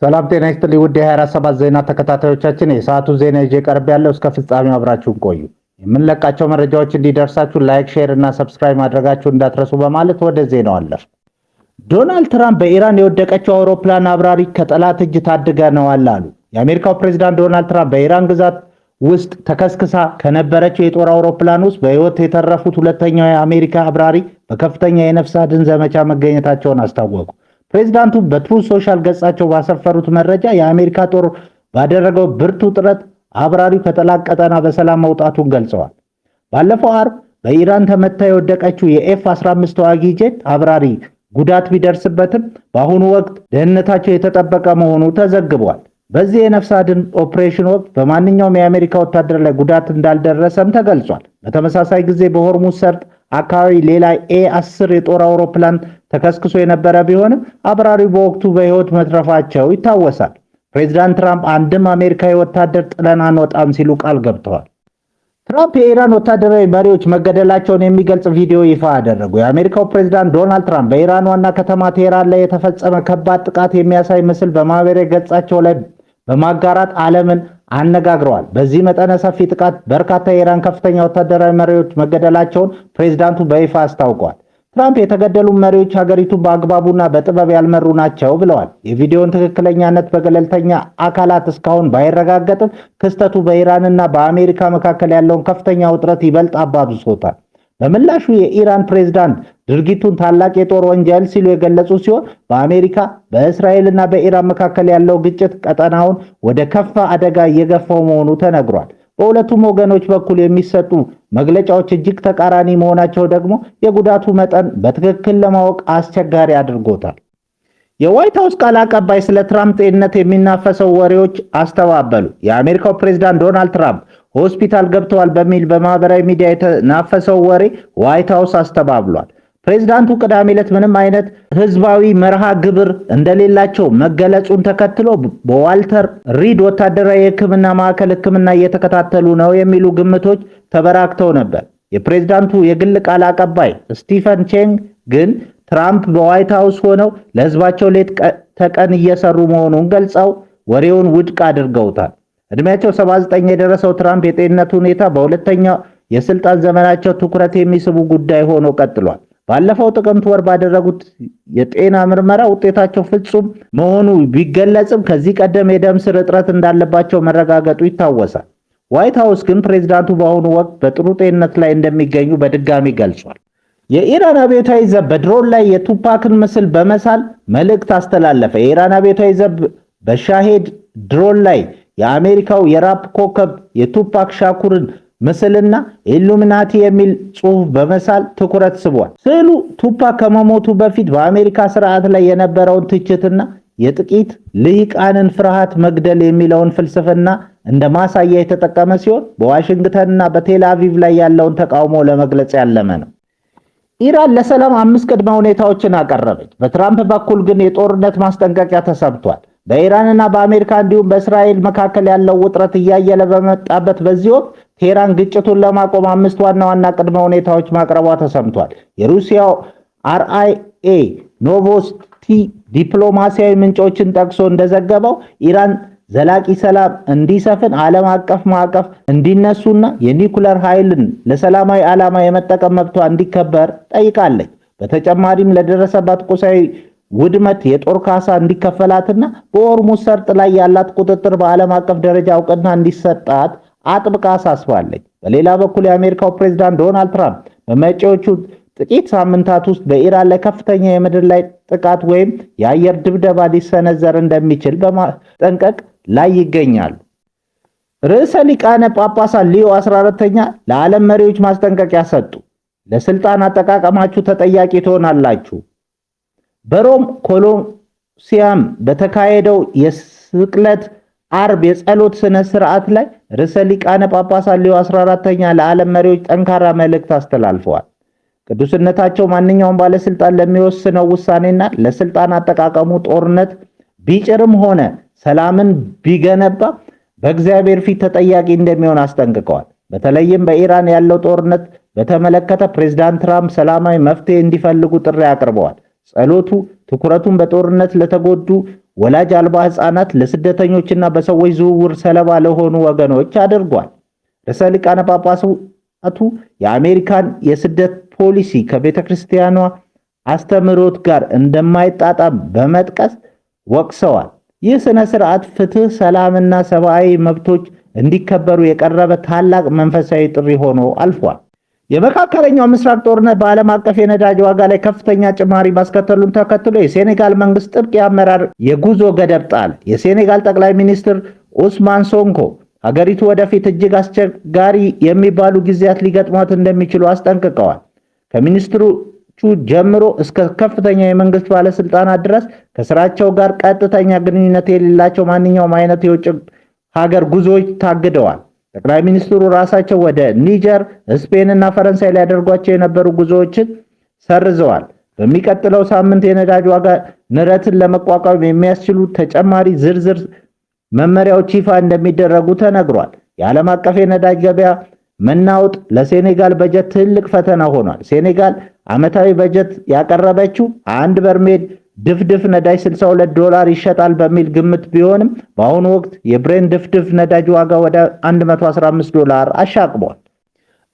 ሰላም ጤና ይስጥልኝ ውድ የ247 ዜና ተከታታዮቻችን፣ የሰዓቱ ዜና ይዤ ቀርብ ያለው እስከ ፍጻሜው አብራችሁን ቆዩ። የምንለቃቸው መረጃዎች እንዲደርሳችሁ ላይክ፣ ሼር እና ሰብስክራይብ ማድረጋችሁን እንዳትረሱ በማለት ወደ ዜናው አለፍ። ዶናልድ ትራምፕ በኢራን የወደቀችው አውሮፕላን አብራሪ ከጠላት እጅ ታድገነዋል አሉ። የአሜሪካው ፕሬዝዳንት ዶናልድ ትራምፕ በኢራን ግዛት ውስጥ ተከስክሳ ከነበረችው የጦር አውሮፕላን ውስጥ በሕይወት የተረፉት ሁለተኛው የአሜሪካ አብራሪ በከፍተኛ የነፍስ አድን ዘመቻ መገኘታቸውን አስታወቁ። ፕሬዝዳንቱ በትሩዝ ሶሻል ገጻቸው ባሰፈሩት መረጃ የአሜሪካ ጦር ባደረገው ብርቱ ጥረት አብራሪው ከጠላት ቀጠና በሰላም መውጣቱን ገልጸዋል። ባለፈው አርብ በኢራን ተመታ የወደቀችው የኤፍ-15 ተዋጊ ጄት አብራሪ ጉዳት ቢደርስበትም በአሁኑ ወቅት ደህንነታቸው የተጠበቀ መሆኑ ተዘግቧል። በዚህ የነፍስ አድን ኦፕሬሽን ወቅት በማንኛውም የአሜሪካ ወታደር ላይ ጉዳት እንዳልደረሰም ተገልጿል። በተመሳሳይ ጊዜ በሆርሙዝ ሰርጥ አካባቢ ሌላ ኤ-10 የጦር አውሮፕላን ተከስክሶ የነበረ ቢሆንም አብራሪው በወቅቱ በሕይወት መትረፋቸው ይታወሳል። ፕሬዝዳንት ትራምፕ አንድም አሜሪካዊ ወታደር ጥለን አንወጣም ሲሉ ቃል ገብተዋል። ትራምፕ የኢራን ወታደራዊ መሪዎች መገደላቸውን የሚገልጽ ቪዲዮ ይፋ አደረጉ። የአሜሪካው ፕሬዝዳንት ዶናልድ ትራምፕ በኢራን ዋና ከተማ ቴህራን ላይ የተፈጸመ ከባድ ጥቃት የሚያሳይ ምስል በማህበራዊ ገጻቸው ላይ በማጋራት ዓለምን አነጋግረዋል። በዚህ መጠነ ሰፊ ጥቃት በርካታ የኢራን ከፍተኛ ወታደራዊ መሪዎች መገደላቸውን ፕሬዝዳንቱ በይፋ አስታውቀዋል። ትራምፕ የተገደሉ መሪዎች ሀገሪቱን በአግባቡና በጥበብ ያልመሩ ናቸው ብለዋል። የቪዲዮውን ትክክለኛነት በገለልተኛ አካላት እስካሁን ባይረጋገጥም ክስተቱ በኢራንና በአሜሪካ መካከል ያለውን ከፍተኛ ውጥረት ይበልጥ አባብሶታል። በምላሹ የኢራን ፕሬዝዳንት ድርጊቱን ታላቅ የጦር ወንጀል ሲሉ የገለጹ ሲሆን በአሜሪካ በእስራኤልና በኢራን መካከል ያለው ግጭት ቀጠናውን ወደ ከፋ አደጋ እየገፋው መሆኑ ተነግሯል። በሁለቱም ወገኖች በኩል የሚሰጡ መግለጫዎች እጅግ ተቃራኒ መሆናቸው ደግሞ የጉዳቱ መጠን በትክክል ለማወቅ አስቸጋሪ አድርጎታል። የዋይት ሃውስ ቃል አቀባይ ስለ ትራምፕ ጤንነት የሚናፈሰው ወሬዎች አስተባበሉ። የአሜሪካው ፕሬዝዳንት ዶናልድ ትራምፕ ሆስፒታል ገብተዋል በሚል በማህበራዊ ሚዲያ የተናፈሰው ወሬ ዋይት ሃውስ አስተባብሏል። ፕሬዝዳንቱ ቅዳሜ ዕለት ምንም አይነት ህዝባዊ መርሃ ግብር እንደሌላቸው መገለጹን ተከትሎ በዋልተር ሪድ ወታደራዊ የሕክምና ማዕከል ሕክምና እየተከታተሉ ነው የሚሉ ግምቶች ተበራክተው ነበር። የፕሬዝዳንቱ የግል ቃል አቀባይ ስቲፈን ቼንግ ግን ትራምፕ በዋይት ሃውስ ሆነው ለህዝባቸው ሌት ተቀን እየሰሩ መሆኑን ገልጸው ወሬውን ውድቅ አድርገውታል። እድሜያቸው 79 የደረሰው ትራምፕ የጤንነት ሁኔታ በሁለተኛው የስልጣን ዘመናቸው ትኩረት የሚስቡ ጉዳይ ሆኖ ቀጥሏል። ባለፈው ጥቅምት ወር ባደረጉት የጤና ምርመራ ውጤታቸው ፍጹም መሆኑ ቢገለጽም ከዚህ ቀደም የደም ስር እጥረት እንዳለባቸው መረጋገጡ ይታወሳል። ዋይት ሃውስ ግን ፕሬዝዳንቱ በአሁኑ ወቅት በጥሩ ጤንነት ላይ እንደሚገኙ በድጋሚ ገልጿል። የኢራን አብዮታዊ ዘብ በድሮን ላይ የቱፓክን ምስል በመሳል መልእክት አስተላለፈ። የኢራን አብዮታዊ ዘብ በሻሄድ ድሮን ላይ የአሜሪካው የራፕ ኮከብ የቱፓክ ሻኩርን ምስልና ኢሉሚናቲ የሚል ጽሑፍ በመሳል ትኩረት ስቧል። ስዕሉ ቱፓክ ከመሞቱ በፊት በአሜሪካ ስርዓት ላይ የነበረውን ትችትና የጥቂት ልሂቃንን ፍርሃት መግደል የሚለውን ፍልስፍና እንደ ማሳያ የተጠቀመ ሲሆን በዋሽንግተንና በቴል አቪቭ ላይ ያለውን ተቃውሞ ለመግለጽ ያለመ ነው። ኢራን ለሰላም 5 ቅድመ ሁኔታዎችን አቀረበች። በትራምፕ በኩል ግን የጦርነት ማስጠንቀቂያ ተሰምቷል። በኢራንና በአሜሪካ እንዲሁም በእስራኤል መካከል ያለው ውጥረት እያየለ በመጣበት በዚህ ወቅት ቴህራን ግጭቱን ለማቆም 5 ዋና ዋና ቅድመ ሁኔታዎች ማቅረቧ ተሰምቷል። የሩሲያው አርአይኤ ኖቮስቲ ዲፕሎማሲያዊ ምንጮችን ጠቅሶ እንደዘገበው ኢራን ዘላቂ ሰላም እንዲሰፍን ዓለም አቀፍ ማዕቀፍ እንዲነሱና የኒኩለር ኃይልን ለሰላማዊ ዓላማ የመጠቀም መብቷ እንዲከበር ጠይቃለች። በተጨማሪም ለደረሰባት ቁሳዊ ውድመት የጦር ካሳ እንዲከፈላትና በሆርሙዝ ሰርጥ ላይ ያላት ቁጥጥር በዓለም አቀፍ ደረጃ እውቅና እንዲሰጣት አጥብቃ አሳስባለች። በሌላ በኩል የአሜሪካው ፕሬዝዳንት ዶናልድ ትራምፕ በመጪዎቹ ጥቂት ሳምንታት ውስጥ በኢራን ላይ ከፍተኛ የምድር ላይ ጥቃት ወይም የአየር ድብደባ ሊሰነዘር እንደሚችል በማስጠንቀቅ ላይ ይገኛሉ። ርዕሰ ሊቃነ ጳጳሳት ሊዮ 14ኛ ለዓለም መሪዎች ማስጠንቀቂያ ሰጡ። ለስልጣን አጠቃቀማችሁ ተጠያቂ ትሆናላችሁ። በሮም ኮሎሲያም በተካሄደው የስቅለት አርብ የጸሎት ስነ ስርዓት ላይ ርዕሰ ሊቃነ ጳጳሳት ሊዮ 14ኛ ለዓለም መሪዎች ጠንካራ መልእክት አስተላልፈዋል። ቅዱስነታቸው ማንኛውም ባለስልጣን ለሚወስነው ውሳኔና ለስልጣን አጠቃቀሙ ጦርነት ቢጭርም ሆነ ሰላምን ቢገነባ በእግዚአብሔር ፊት ተጠያቂ እንደሚሆን አስጠንቅቀዋል። በተለይም በኢራን ያለው ጦርነት በተመለከተ ፕሬዝዳንት ትራምፕ ሰላማዊ መፍትሄ እንዲፈልጉ ጥሪ አቅርበዋል። ጸሎቱ ትኩረቱን በጦርነት ለተጎዱ ወላጅ አልባ ህፃናት ለስደተኞችና በሰዎች ዝውውር ሰለባ ለሆኑ ወገኖች አድርጓል። ርዕሰ ሊቃነ ጳጳሳቱ የአሜሪካን የስደት ፖሊሲ ከቤተክርስቲያኗ አስተምህሮት ጋር እንደማይጣጣም በመጥቀስ ወቅሰዋል። ይህ ስነ ስርዓት ፍትህ፣ ሰላምና ሰብአዊ መብቶች እንዲከበሩ የቀረበ ታላቅ መንፈሳዊ ጥሪ ሆኖ አልፏል። የመካከለኛው ምስራቅ ጦርነት በዓለም አቀፍ የነዳጅ ዋጋ ላይ ከፍተኛ ጭማሪ ማስከተሉን ተከትሎ የሴኔጋል መንግስት ጥብቅ የአመራር የጉዞ ገደብ ጣለ። የሴኔጋል ጠቅላይ ሚኒስትር ኡስማን ሶንኮ ሀገሪቱ ወደፊት እጅግ አስቸጋሪ የሚባሉ ጊዜያት ሊገጥሟት እንደሚችሉ አስጠንቅቀዋል። ከሚኒስትሮቹ ጀምሮ እስከ ከፍተኛ የመንግስት ባለስልጣናት ድረስ ከስራቸው ጋር ቀጥተኛ ግንኙነት የሌላቸው ማንኛውም አይነት የውጭ ሀገር ጉዞዎች ታግደዋል። ጠቅላይ ሚኒስትሩ ራሳቸው ወደ ኒጀር፣ ስፔን እና ፈረንሳይ ሊያደርጓቸው የነበሩ ጉዞዎችን ሰርዘዋል። በሚቀጥለው ሳምንት የነዳጅ ዋጋ ንረትን ለመቋቋም የሚያስችሉ ተጨማሪ ዝርዝር መመሪያዎች ይፋ እንደሚደረጉ ተነግሯል። የዓለም አቀፍ የነዳጅ ገበያ መናወጥ ለሴኔጋል በጀት ትልቅ ፈተና ሆኗል። ሴኔጋል ዓመታዊ በጀት ያቀረበችው አንድ በርሜል ድፍድፍ ነዳጅ $62 ይሸጣል በሚል ግምት ቢሆንም በአሁኑ ወቅት የብሬንት ድፍድፍ ነዳጅ ዋጋ ወደ $115 አሻቅቧል።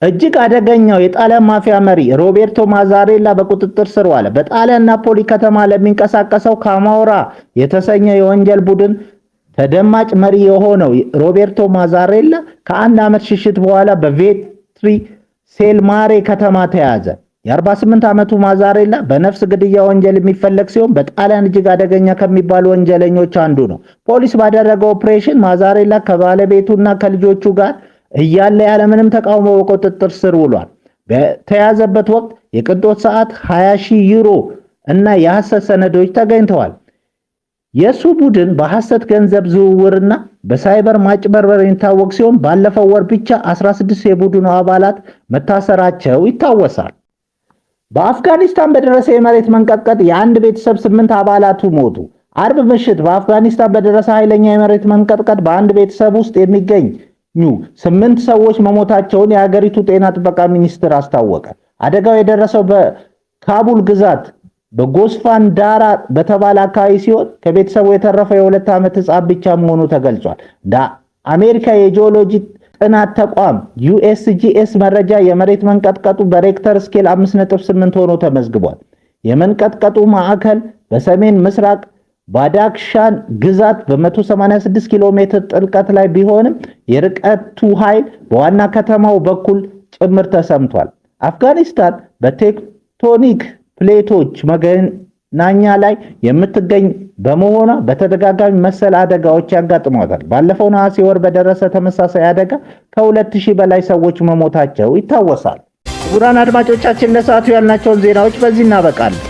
እጅግ አደገኛው የጣሊያን ማፊያ መሪ ሮቤርቶ ማዛሬላ በቁጥጥር ስር ዋለ። በጣሊያን ናፖሊ ከተማ ለሚንቀሳቀሰው ካማውራ የተሰኘ የወንጀል ቡድን ተደማጭ መሪ የሆነው ሮቤርቶ ማዛሬላ ከአንድ ዓመት ሽሽት በኋላ በቬትሪ ሴልማሬ ከተማ ተያዘ። የ48 ዓመቱ ማዛሬላ በነፍስ ግድያ ወንጀል የሚፈለግ ሲሆን በጣሊያን እጅግ አደገኛ ከሚባሉ ወንጀለኞች አንዱ ነው። ፖሊስ ባደረገው ኦፕሬሽን ማዛሬላ ከባለቤቱና ከልጆቹ ጋር እያለ ያለምንም ተቃውሞ በቁጥጥር ስር ውሏል። በተያዘበት ወቅት የቅንጦት ሰዓት፣ 20,000 ዩሮ እና የሐሰት ሰነዶች ተገኝተዋል። የሱ ቡድን በሐሰት ገንዘብ ዝውውርና በሳይበር ማጭበርበር የሚታወቅ ሲሆን ባለፈው ወር ብቻ 16 የቡድኑ አባላት መታሰራቸው ይታወሳል። በአፍጋኒስታን በደረሰ የመሬት መንቀጥቀጥ የአንድ ቤተሰብ 8 አባላቱ ሞቱ። አርብ ምሽት በአፍጋኒስታን በደረሰ ኃይለኛ የመሬት መንቀጥቀጥ በአንድ ቤተሰብ ውስጥ የሚገኙ 8 ሰዎች መሞታቸውን የሀገሪቱ ጤና ጥበቃ ሚኒስቴር አስታወቀ። አደጋው የደረሰው በካቡል ግዛት በጎስፋን ዳራ በተባለ አካባቢ ሲሆን ከቤተሰቡ የተረፈው የ2 ዓመት ሕፃን ብቻ መሆኑ ተገልጿል። እንደ አሜሪካ የጂኦሎጂ ጥናት ተቋም USGS መረጃ የመሬት መንቀጥቀጡ በሬክተር ስኬል 5.8 ሆኖ ተመዝግቧል። የመንቀጥቀጡ ማዕከል በሰሜን ምስራቅ ባዳክሻን ግዛት በ186 ኪሎ ሜትር ጥልቀት ላይ ቢሆንም የርቀቱ ኃይል በዋና ከተማው በኩል ጭምር ተሰምቷል። አፍጋኒስታን በቴክቶኒክ ፕሌቶች መገናኛ ላይ የምትገኝ በመሆኗ በተደጋጋሚ መሰል አደጋዎች ያጋጥሟታል። ባለፈው ነሐሴ ወር በደረሰ ተመሳሳይ አደጋ ከ2000 በላይ ሰዎች መሞታቸው ይታወሳል። ክቡራን አድማጮቻችን ለሰዓቱ ያልናቸውን ዜናዎች በዚህ እናበቃለን።